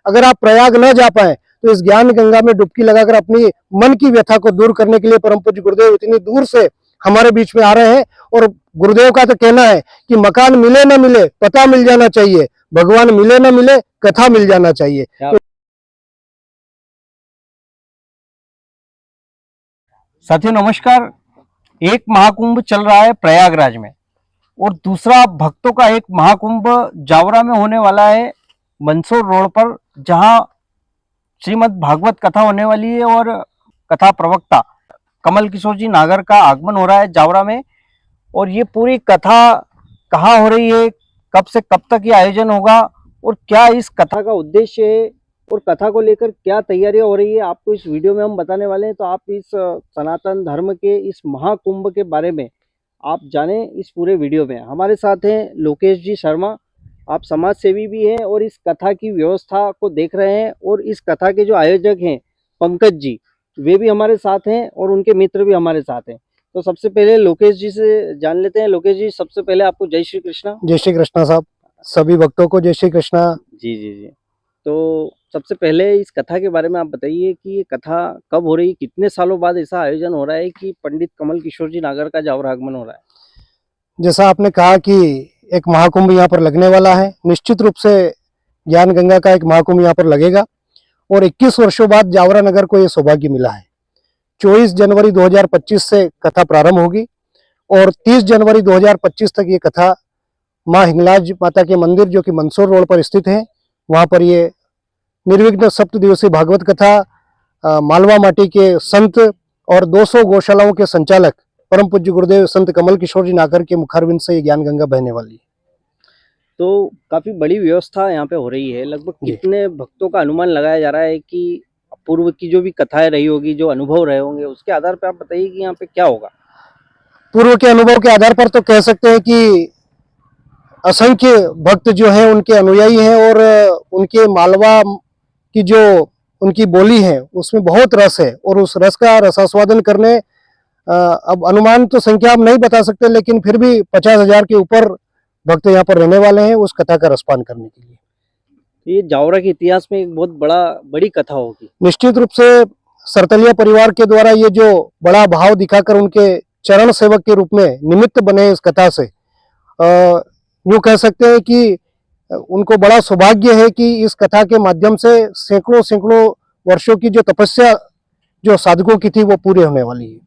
अगर आप प्रयाग न जा पाए तो इस ज्ञान गंगा में डुबकी लगाकर अपनी मन की व्यथा को दूर करने के लिए परम पूज्य गुरुदेव इतनी दूर से हमारे बीच में आ रहे हैं। और गुरुदेव का तो कहना है कि मकान मिले ना मिले पता मिल जाना चाहिए, भगवान मिले ना मिले कथा मिल जाना चाहिए। साथियों नमस्कार। एक महाकुंभ चल रहा है प्रयागराज में और दूसरा भक्तों का एक महाकुंभ जावरा में होने वाला है मंदसौर रोड पर, जहां श्रीमद् भागवत कथा होने वाली है और कथा प्रवक्ता कमल किशोर जी नागर का आगमन हो रहा है जावरा में। और ये पूरी कथा कहाँ हो रही है, कब से कब तक ये आयोजन होगा और क्या इस कथा का उद्देश्य है और कथा को लेकर क्या तैयारियां हो रही है, आपको इस वीडियो में हम बताने वाले हैं। तो आप इस सनातन धर्म के इस महाकुंभ के बारे में आप जाने इस पूरे वीडियो में। हमारे साथ हैं लोकेश जी शर्मा, आप समाज सेवी भी हैं और इस कथा की व्यवस्था को देख रहे हैं। और इस कथा के जो आयोजक हैं पंकज जी, वे भी हमारे साथ हैं और उनके मित्र भी हमारे साथ हैं। तो सबसे पहले लोकेश जी से जान लेते हैं। लोकेश जी, सबसे पहले आपको जय श्री कृष्णा। जय श्री कृष्णा साहब, सभी भक्तों को जय श्री कृष्णा। जी जी जी। तो सबसे पहले इस कथा के बारे में आप बताइए कि ये कथा कब हो रही, कितने सालों बाद ऐसा आयोजन हो रहा है कि पंडित कमल किशोर जी नागर का जावरा आगमन हो रहा है। जैसा आपने कहा कि एक महाकुंभ यहाँ पर लगने वाला है, निश्चित रूप से ज्ञान गंगा का एक महाकुंभ यहाँ पर लगेगा। और 21 वर्षों बाद जावरा नगर को ये सौभाग्य मिला है। 24 जनवरी 2025 से कथा प्रारंभ होगी और 30 जनवरी 2025 तक ये कथा माँ हिंगलाज माता के मंदिर जो कि मंदसौर रोड पर स्थित है, वहाँ पर ये निर्विघ्न सप्त दिवसीय भागवत कथा मालवा माटी के संत और 200 गौशालाओं के संचालक परम पूज्य गुरुदेव संत कमल किशोर जी नागर के मुखारविंद से ये ज्ञान गंगा बहने वाली है। तो काफी बड़ी व्यवस्था यहाँ पे हो रही है। लगभग कितने भक्तों का अनुमान लगाया जा रहा है कि पूर्व की जो भी कथाएं रही होगी, जो अनुभव रहे होंगे, उसके आधार पर आप बताइए कि यहाँ पे क्या होगा। पूर्व के अनुभव के आधार पर तो कह सकते हैं कि असंख्य भक्त जो हैं उनके अनुयायी हैं और उनके मालवा की जो उनकी बोली है उसमें बहुत रस है और उस रस का रसास्वादन करने अब अनुमान तो संख्या हम नहीं बता सकते, लेकिन फिर भी 50,000 के ऊपर भक्त यहाँ पर रहने वाले हैं उस कथा का रसपान करने के लिए। ये जावरा के इतिहास में एक बहुत बड़ी कथा होगी। निश्चित रूप से सरतलिया परिवार के द्वारा ये जो बड़ा भाव दिखाकर उनके चरण सेवक के रूप में निमित्त बने इस कथा से यूँ कह सकते हैं कि उनको बड़ा सौभाग्य है कि इस कथा के माध्यम से सैकड़ों सैकड़ों वर्षों की जो तपस्या जो साधकों की थी वो पूरी होने वाली है।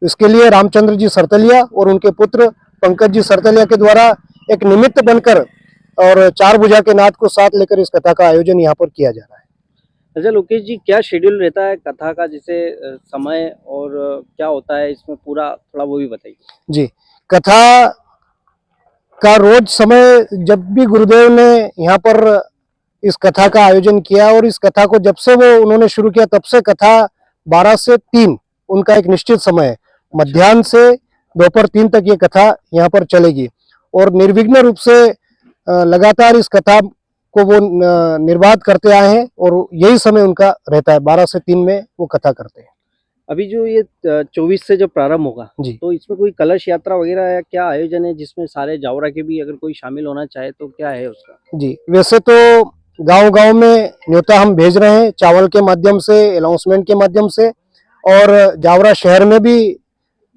इसके लिए रामचंद्र जी सरतलिया और उनके पुत्र पंकज जी सरतलिया के द्वारा एक निमित्त बनकर और चार भुजा के नाथ को साथ लेकर इस कथा का आयोजन यहाँ पर किया जा रहा है। अच्छा लोकेश जी, क्या शेड्यूल रहता है कथा का, जैसे समय और क्या होता है इसमें पूरा, थोड़ा वो भी बताइए। जी, कथा का रोज समय जब भी गुरुदेव ने यहाँ पर इस कथा का आयोजन किया और इस कथा को जब से वो उन्होंने शुरू किया तब से कथा 12 से 3 उनका एक निश्चित समय है। मध्याह्न से दोपहर 3 तक ये कथा यहाँ पर चलेगी और निर्विघ्न रूप से लगातार इस कथा को वो निर्बाध करते आए हैं और यही समय उनका रहता है, 12 से 3 में वो कथा करते हैं। अभी जो ये 24 से जब प्रारंभ होगा जी, तो इसमें कोई कलश यात्रा वगैरह या क्या आयोजन है जिसमें सारे जावरा के भी अगर कोई शामिल होना चाहे तो क्या है उसका? जी, वैसे तो गांव-गांव में न्योता हम भेज रहे हैं चावल के माध्यम से, अनाउंसमेंट के माध्यम से, और जावरा शहर में भी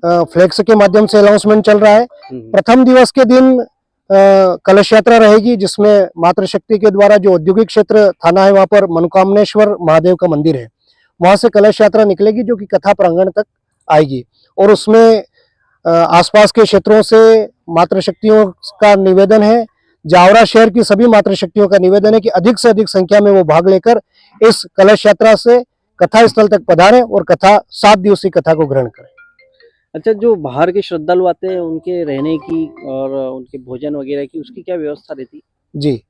फ्लेक्स के माध्यम से अनाउंसमेंट चल रहा है। प्रथम दिवस के दिन कलश यात्रा रहेगी जिसमें मातृशक्ति के द्वारा जो औद्योगिक क्षेत्र थाना है वहाँ पर मनोकामनेश्वर महादेव का मंदिर है, वहाँ से कलश यात्रा निकलेगी जो कि कथा प्रांगण तक आएगी। और उसमें आसपास के क्षेत्रों से मातृशक्तियों का निवेदन है, जावरा शहर की सभी मातृशक्तियों का निवेदन है कि अधिक से अधिक संख्या में वो भाग लेकर इस कलश यात्रा से कथा स्थल तक पधारें और कथा 7 दिवसीय कथा को ग्रहण करें। अच्छा, जो बाहर के श्रद्धालु आते हैं उनके रहने की और उनके भोजन वगैरह की, उसकी क्या व्यवस्था रहती है? जी,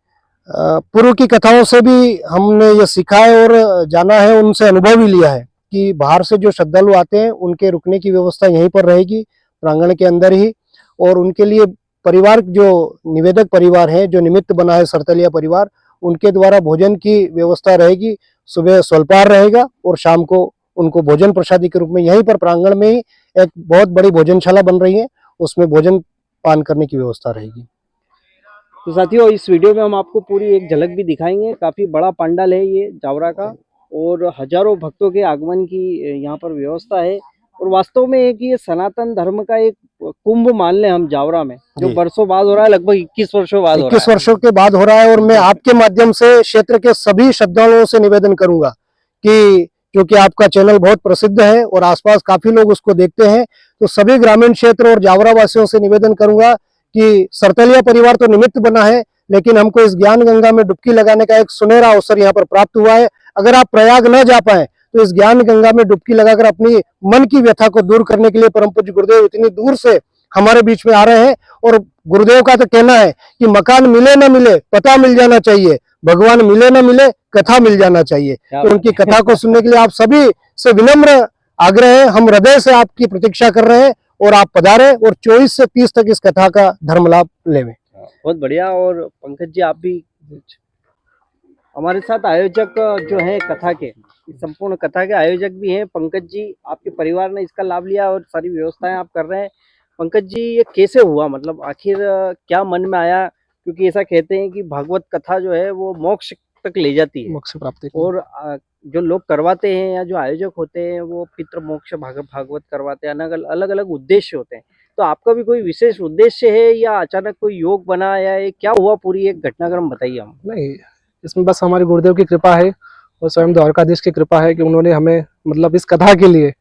पूर्व की कथाओं से भी हमने ये सीखा है और जाना है, उनसे अनुभव भी लिया है कि बाहर से जो श्रद्धालु आते हैं उनके रुकने की व्यवस्था यहीं पर रहेगी प्रांगण के अंदर ही। और उनके लिए परिवार जो निवेदक परिवार है, जो निमित्त बना है सरतलिया परिवार, उनके द्वारा भोजन की व्यवस्था रहेगी। सुबह स्वल्पाहार रहेगा और शाम को उनको भोजन प्रसादी के रूप में यहीं पर प्रांगण में ही एक बहुत बड़ी भोजनशाला बन रही है, उसमें भोजन पान करने की व्यवस्था रहेगी। तो साथियों, इस वीडियो में हम आपको पूरी एक झलक भी दिखाएंगे। काफ़ी बड़ा पंडाल है ये जावरा का, और हजारों भक्तों के आगमन की यहाँ पर व्यवस्था है। और वास्तव में एक ये सनातन धर्म का एक कुंभ मान लें हम जावरा में, जो जी। बरसों बाद हो रहा है, लगभग 21 वर्षों बाद हो रहा 21 वर्षों के बाद हो रहा है। और मैं आपके माध्यम से क्षेत्र के सभी श्रद्धालुओं से निवेदन करूंगा कि क्योंकि आपका चैनल बहुत प्रसिद्ध है और आसपास काफी लोग उसको देखते हैं, तो सभी ग्रामीण क्षेत्र और जावरा वासियों से निवेदन करूंगा कि सरतलिया परिवार तो निमित्त बना है, लेकिन हमको इस ज्ञान गंगा में डुबकी लगाने का एक सुनहरा अवसर यहाँ पर प्राप्त हुआ है। अगर आप प्रयाग न जा पाए तो इस ज्ञान गंगा में डुबकी लगाकर अपनी मन की व्यथा को दूर करने के लिए परम पूज्य गुरुदेव इतनी दूर से हमारे बीच में आ रहे हैं। और गुरुदेव का तो कहना है कि मकान मिले न मिले पता मिल जाना चाहिए, भगवान मिले न मिले कथा मिल जाना चाहिए। तो उनकी कथा को सुनने के लिए आप सभी से विनम्र आग्रह है, हम हृदय से आपकी प्रतीक्षा कर रहे हैं और आप पधारे और 24 से 30 तक इस कथा का धर्म लाभ लेवें। बहुत बढ़िया। और पंकज जी, आप भी हमारे साथ आयोजक जो है कथा के, संपूर्ण कथा के आयोजक भी हैं। पंकज जी, आपके परिवार ने इसका लाभ लिया और सारी व्यवस्थाएं आप कर रहे हैं। पंकज जी, ये कैसे हुआ, मतलब आखिर क्या मन में आया? क्योंकि ऐसा कहते हैं कि भागवत कथा जो है वो मोक्ष तक ले जाती है, मोक्ष प्राप्ति और जो लोग करवाते हैं या जो आयोजक होते हैं वो पितृ मोक्ष भागवत करवाते हैं। अलग अलग उद्देश्य होते हैं। तो आपका भी कोई विशेष उद्देश्य है या अचानक कोई योग बना, या ये क्या हुआ, पूरी एक घटनाक्रम बताइए हम। नहीं, इसमें बस हमारे गुरुदेव की कृपा है और स्वयं द्वारकाधीश की कृपा है कि उन्होंने हमें मतलब इस कथा के लिए,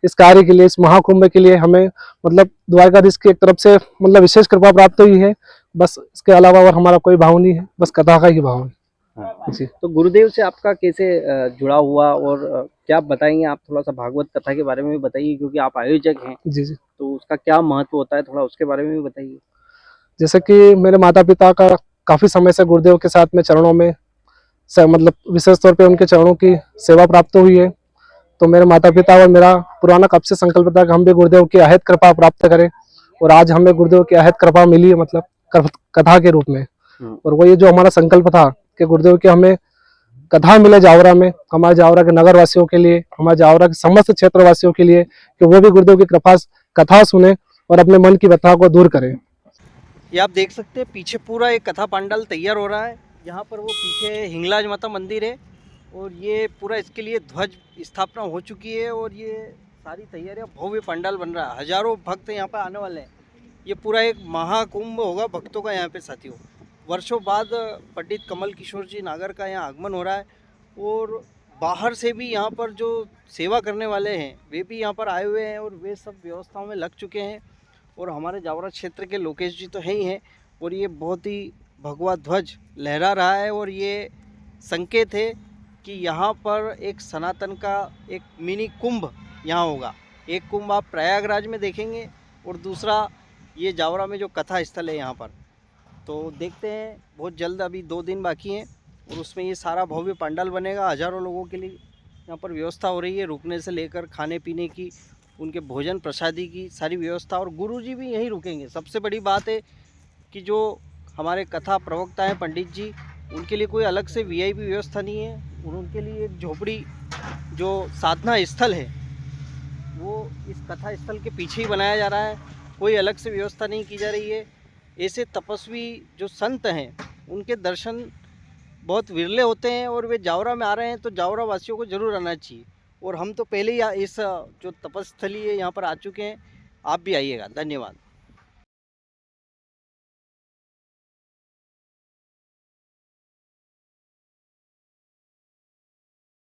इस कार्य के लिए, इस महाकुंभ के लिए हमें मतलब द्वारकाधीश की एक तरफ से मतलब विशेष कृपा प्राप्त हुई है। बस इसके अलावा और हमारा कोई भाव नहीं है, बस कथा का ही भाव है। जी। तो गुरुदेव से आपका कैसे जुड़ा हुआ, और क्या बताएंगे आप? थोड़ा सा भागवत कथा के बारे में भी बताइए, क्योंकि आप आयोजक हैं। जी जी। तो उसका क्या महत्व होता है, थोड़ा उसके बारे में भी बताइए। जैसे कि मेरे माता पिता का काफी समय से गुरुदेव के साथ में चरणों में मतलब विशेष तौर पे उनके चरणों की सेवा प्राप्त हुई है। तो मेरे माता पिता और मेरा पुराना कब से संकल्प था कि हम भी गुरुदेव की अहद कृपा प्राप्त करें, और आज हमें गुरुदेव की अहद कृपा मिली है, मतलब कथा के रूप में। और वो ये जो हमारा संकल्प था कि गुरुदेव की हमें कथा मिले जावरा में, हमारे जावरा के नगर वासियों के लिए, हमारे जावरा के समस्त क्षेत्र वासियों के लिए, कि वो भी गुरुदेव की कृपा कथा सुने और अपने मन की व्यथा को दूर करें। ये आप देख सकते हैं, पीछे पूरा एक कथा पंडाल तैयार हो रहा है। यहाँ पर वो पीछे हिंगलाज माता मंदिर है, और ये पूरा इसके लिए ध्वज स्थापना हो चुकी है, और ये सारी तैयारियां, भव्य पंडाल बन रहा है। हजारों भक्त यहाँ पर आने वाले हैं। ये पूरा एक महाकुंभ होगा भक्तों का यहाँ पे साथियों। वर्षों बाद पंडित कमल किशोर जी नागर का यहाँ आगमन हो रहा है, और बाहर से भी यहाँ पर जो सेवा करने वाले हैं वे भी यहाँ पर आए हुए हैं, और वे सब व्यवस्थाओं में लग चुके हैं। और हमारे जावरा क्षेत्र के लोकेश जी तो है ही हैं, और ये बहुत ही भगवा ध्वज लहरा रहा है, और ये संकेत है कि यहाँ पर एक सनातन का एक मिनी कुंभ यहाँ होगा। एक कुंभ आप प्रयागराज में देखेंगे, और दूसरा ये जावरा में जो कथा स्थल है यहाँ पर। तो देखते हैं, बहुत जल्द, अभी 2 दिन बाकी हैं, और उसमें ये सारा भव्य पंडाल बनेगा। हज़ारों लोगों के लिए यहाँ पर व्यवस्था हो रही है, रुकने से लेकर खाने पीने की, उनके भोजन प्रसादी की सारी व्यवस्था। और गुरुजी भी यहीं रुकेंगे। सबसे बड़ी बात है कि जो हमारे कथा प्रवक्ता हैं पंडित जी, उनके लिए कोई अलग से वीआईपी व्यवस्था नहीं है, और उनके लिए एक झोपड़ी जो साधना स्थल है वो इस कथा स्थल के पीछे ही बनाया जा रहा है। कोई अलग से व्यवस्था नहीं की जा रही है। ऐसे तपस्वी जो संत हैं उनके दर्शन बहुत विरले होते हैं, और वे जावरा में आ रहे हैं तो जावरा वासियों को ज़रूर आना चाहिए। और हम तो पहले ही इस जो तपस्थली है यहाँ पर आ चुके हैं। आप भी आइएगा। धन्यवाद।